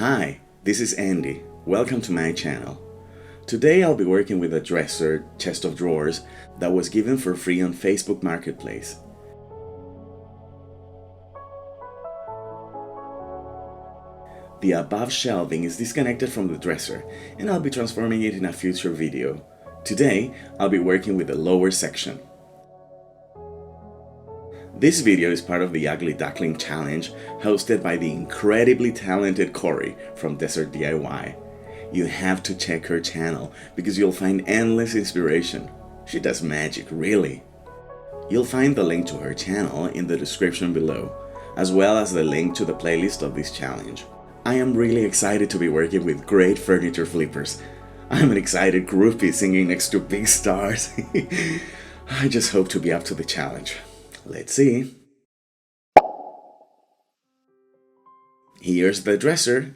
Hi, this is Andy. Welcome to my channel. Today I'll be working with a dresser chest of drawers that was given for free on Facebook Marketplace. The above shelving is disconnected from the dresser and I'll be transforming it in a future video. Today I'll be working with the lower section. This video is part of the Ugly Duckling challenge hosted by the incredibly talented Corey from Desert DIY. You have to check her channel because you'll find endless inspiration. She does magic, really. You'll find the link to her channel in the description below, as well as the link to the playlist of this challenge. I am really excited to be working with great furniture flippers. I'm an excited groupie singing next to big stars. I just hope to be up to the challenge. Let's see. Here's the dresser.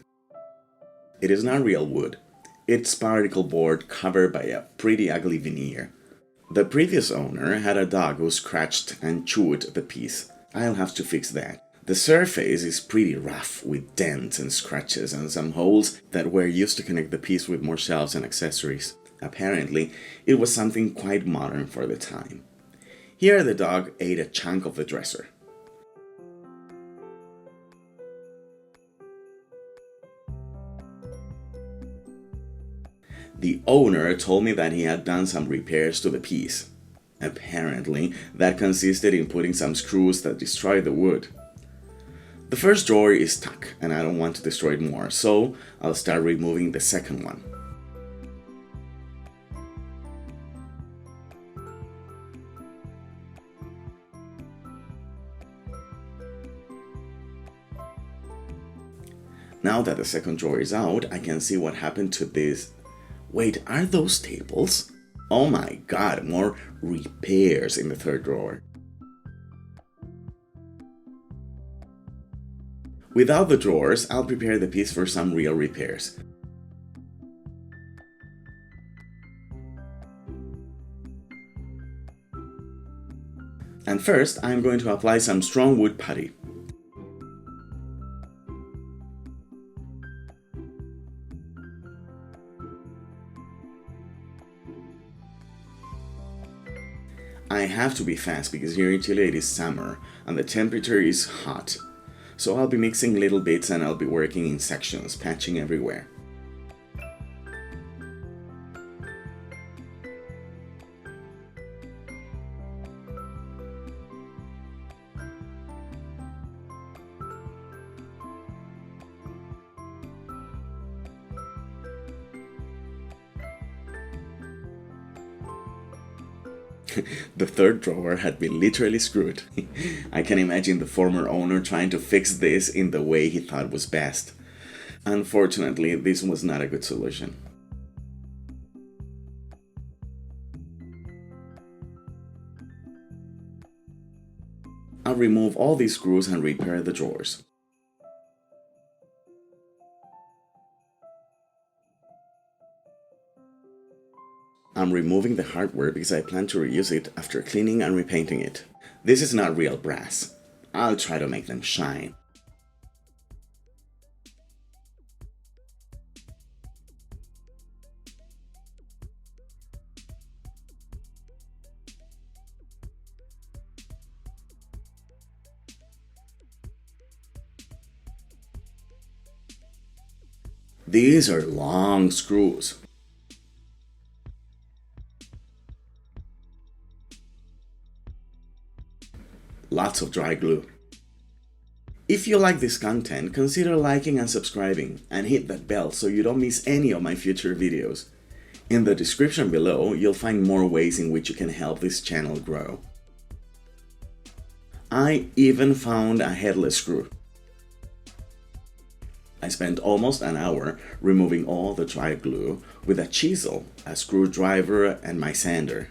It is not real wood. It's particle board covered by a pretty ugly veneer. The previous owner had a dog who scratched and chewed the piece. I'll have to fix that. The surface is pretty rough with dents and scratches and some holes that were used to connect the piece with more shelves and accessories. Apparently, it was something quite modern for the time. Here the dog ate a chunk of the dresser. The owner told me that he had done some repairs to the piece. Apparently, that consisted in putting some screws that destroyed the wood. The first drawer is stuck and I don't want to destroy it more, so I'll start removing the second one. Now that the second drawer is out, I can see what happened to this. Wait, are those tables? Oh my god, more repairs in the third drawer. Without the drawers, I'll prepare the piece for some real repairs. And first, I'm going to apply some strong wood putty. I have to be fast because here in Chile it is summer and the temperature is hot. So I'll be mixing little bits and I'll be working in sections, patching everywhere. The third drawer had been literally screwed. I can imagine the former owner trying to fix this in the way he thought was best. Unfortunately, this was not a good solution. I'll remove all these screws and repair the drawers. I'm removing the hardware because I plan to reuse it after cleaning and repainting it. This is not real brass. I'll try to make them shine. These are long screws. Lots of dry glue. If you like this content, consider liking and subscribing, and hit that bell so you don't miss any of my future videos. In the description below, you'll find more ways in which you can help this channel grow. I even found a headless screw. I spent almost an hour removing all the dry glue with a chisel, a screwdriver, and my sander.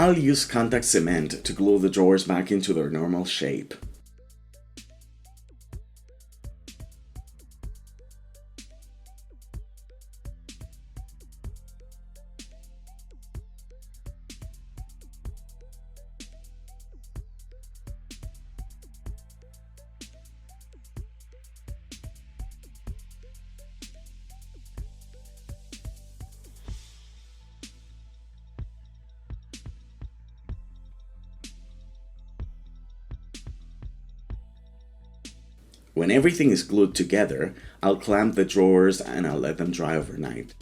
I'll use contact cement to glue the drawers back into their normal shape. When everything is glued together, I'll clamp the drawers and I'll let them dry overnight.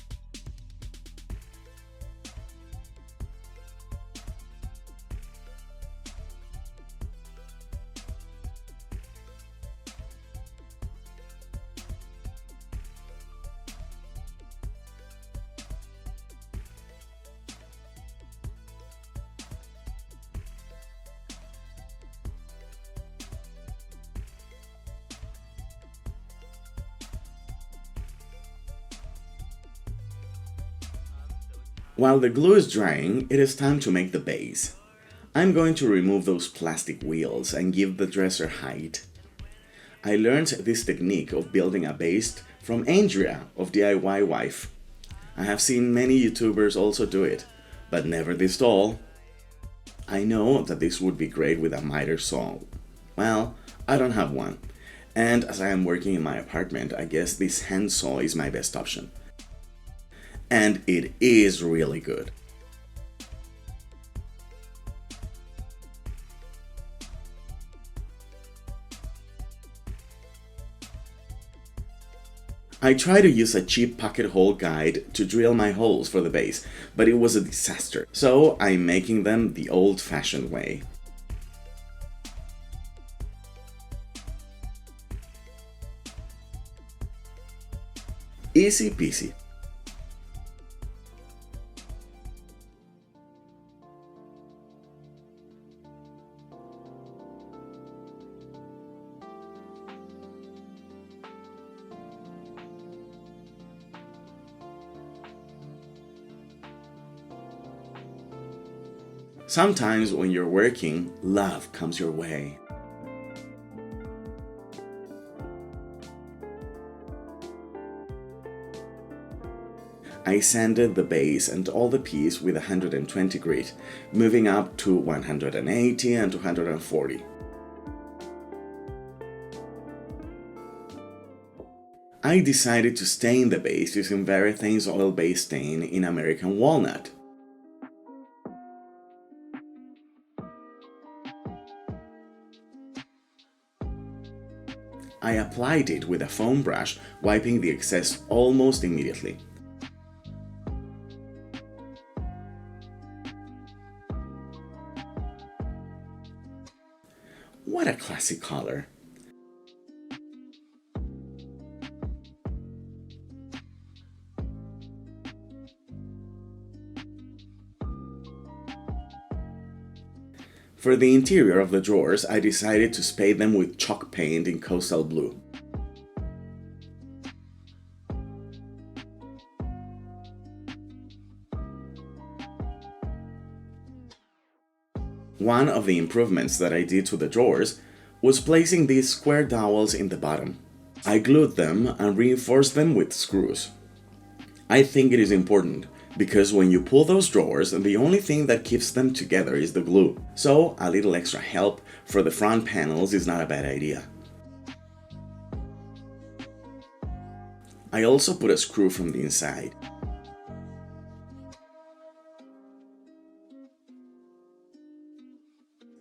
While the glue is drying, it is time to make the base. I'm going to remove those plastic wheels and give the dresser height. I learned this technique of building a base from Andrea of DIY Wife. I have seen many YouTubers also do it, but never this tall. I know that this would be great with a miter saw. Well, I don't have one, and as I am working in my apartment, I guess this hand saw is my best option. And it is really good. I tried to use a cheap pocket hole guide to drill my holes for the base, but it was a disaster, so I'm making them the old-fashioned way. Easy peasy. Sometimes when you're working, love comes your way. I sanded the base and all the piece with 120 grit, moving up to 180 and 240. I decided to stain the base using Varathane's oil-based stain in American Walnut. I applied it with a foam brush, wiping the excess almost immediately. What a classic color! For the interior of the drawers, I decided to spade them with chalk paint in coastal blue. One of the improvements that I did to the drawers was placing these square dowels in the bottom. I glued them and reinforced them with screws. I think it is important, because when you pull those drawers, the only thing that keeps them together is the glue. So a little extra help for the front panels is not a bad idea. I also put a screw from the inside.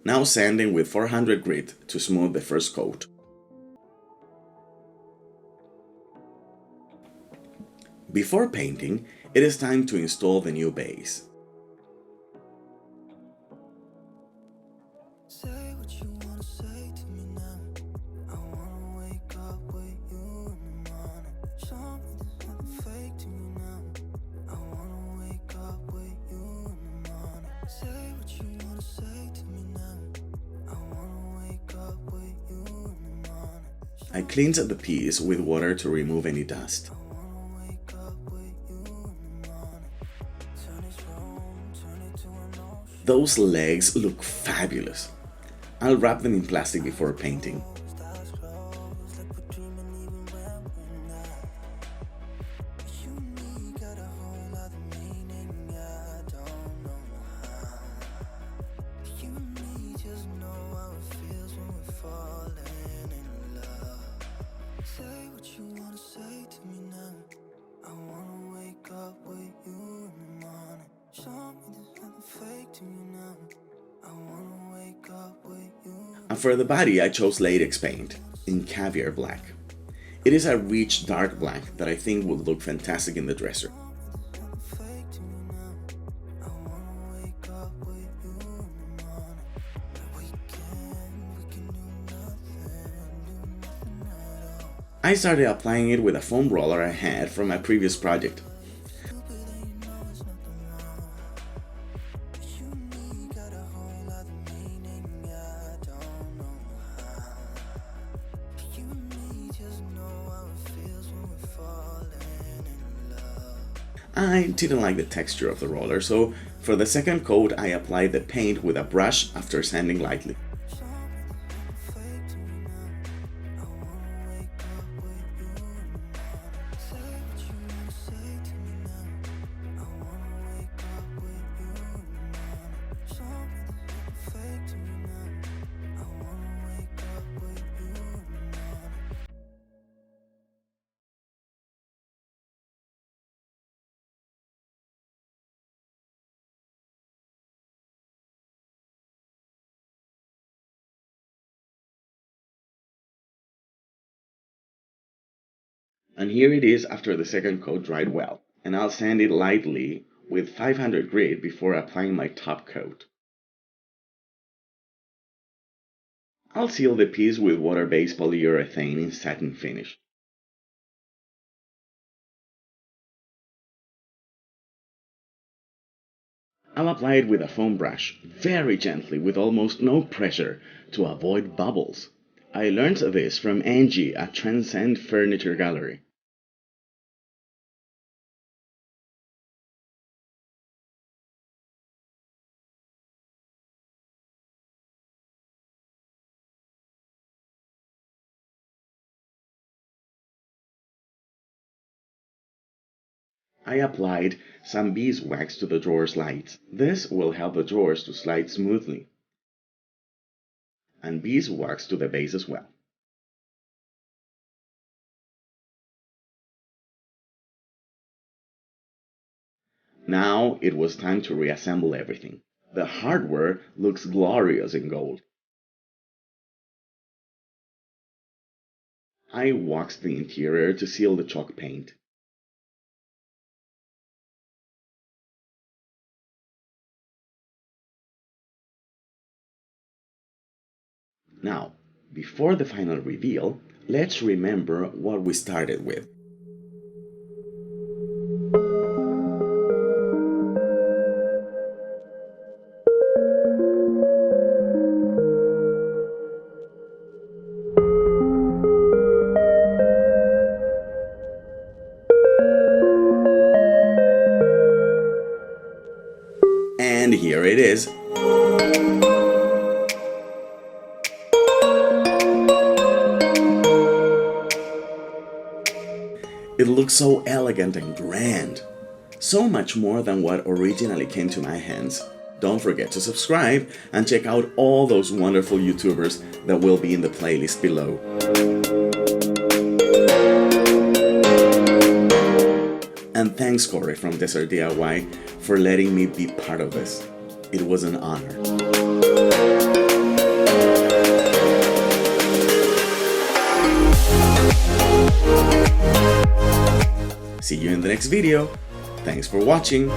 Now sanding with 400 grit to smooth the first coat. Before painting, it is time to install the new base. I cleaned the piece with water to remove any dust. Those legs look fabulous. I'll wrap them in plastic before painting. And for the body, I chose latex paint. in Caviar black. It is a rich dark black that I think would look fantastic in the dresser. I started applying it with a foam roller I had from my previous project. I didn't like the texture of the roller, so for the second coat I applied the paint with a brush after sanding lightly. And here it is after the second coat dried well, and I'll sand it lightly with 500 grit before applying my top coat. I'll seal the piece with water-based polyurethane in satin finish. I'll apply it with a foam brush, very gently with almost no pressure, to avoid bubbles. I learned this from Angie at Transcend Furniture Gallery. I applied some beeswax to the drawer slides. This will help the drawers to slide smoothly. And beeswax to the base as well. Now it was time to reassemble everything. The hardware looks glorious in gold. I waxed the interior to seal the chalk paint. Now, before the final reveal, let's remember what we started with. And here it is. It looks so elegant and grand. So much more than what originally came to my hands. Don't forget to subscribe and check out all those wonderful YouTubers that will be in the playlist below. And thanks Corey from Desert DIY for letting me be part of this. It was an honor. See you in the next video. Thanks for watching.